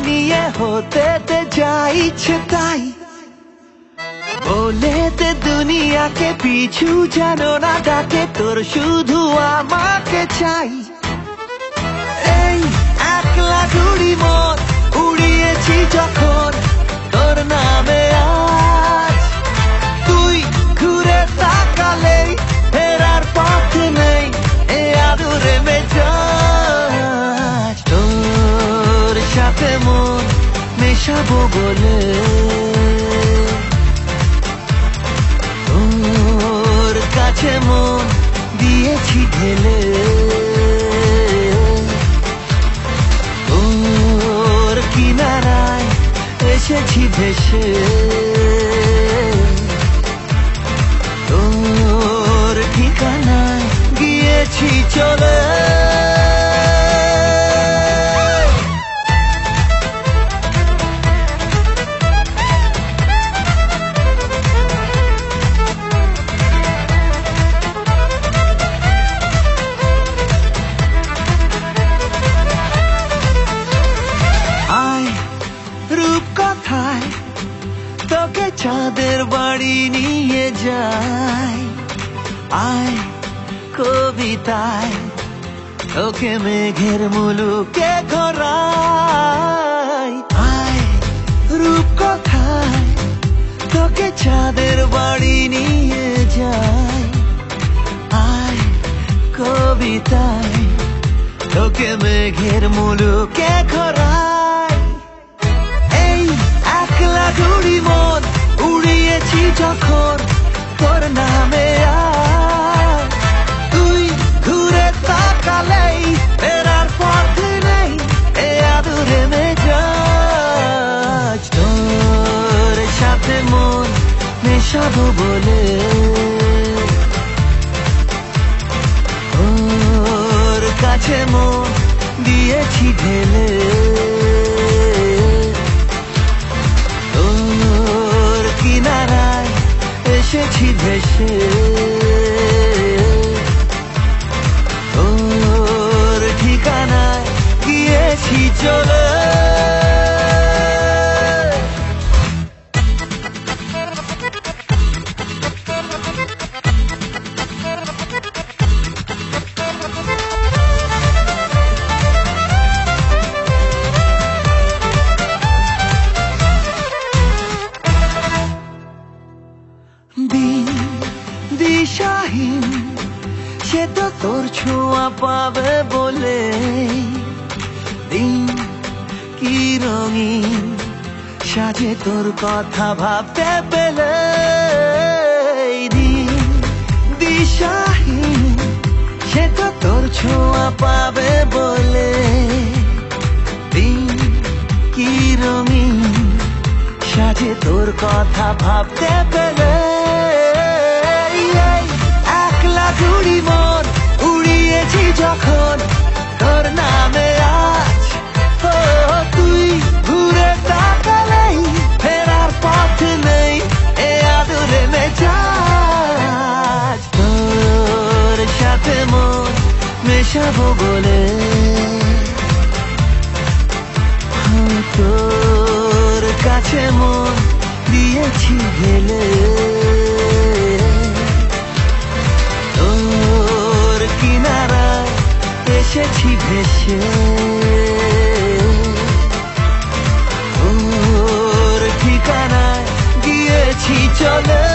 নিয়ে হতে দে যা ইচ্ছে তাই, বলে দে দুনিয়াকে পিছু যেন না ডাকে, তোর শুধু আমাকে চাই। এই একলা ঘুড়ি মন উড়িয়েছি যখন তোর নামে আজ, তুই ঘুরে তাকালেই ফেরার পথ নেই এ আদুরে মেজাজ। তোর সাথে মন মেশাবো বলে তোর কাছে মন দিয়েছি ঢেলে, তোর কিনারায় এসেছি ভেসে, তোর ঠিকানায় গিয়েছি চলে। রূপকথায় তোকে চাঁদের বাড়ি নিয়ে যাই, আয় কবিতায় তোকে মেঘের মুলুকে ঘোরাই, আয় রূপকথায় তোকে চাঁদের বাড়ি নিয়ে যাই, আয় কবিতায় তোকে মেঘের মুলুকে ঘোরাই। একলা ঘুড়ি মন উড়িয়েছি যখন তোর নামে আজ, তুই ঘুরে তাকালেই ফেরার পথ নেই এ আদুরে মেজাজ। তোর সাথে মন মেশাবো বলে তোর কাছে মন দিয়েছি ঢেলে, কিনারায় এসেছি ভেসে, তোর ঠিকানায় গিয়েছি চলে। দিন দিশাহীন সে তো তোর ছোঁয়া পাবে বলে, দিন কি রঙিন সাজে তোর কথা ভাবতে পেলে, দিন দিশাহীন সে তো তোর ছোঁয়া পাবে বলে, দিন কি রঙিন সাজে তোর কথা ভাবতে পেলে। একলা ঘুড়ি মন উড়িয়েছি যখন তোর নামে আজ, ও তুই ঘুরে তাকালেই ফেরার পথ নেই এ আদুরে মেজাজ। তোর সাথে মন মেশাবো বলে তোর কাছে মন দিয়েছি ঢেলে, তোর কিনারায় এসেছি ভেসে, তোর ঠিকানায় গিয়েছি চলে।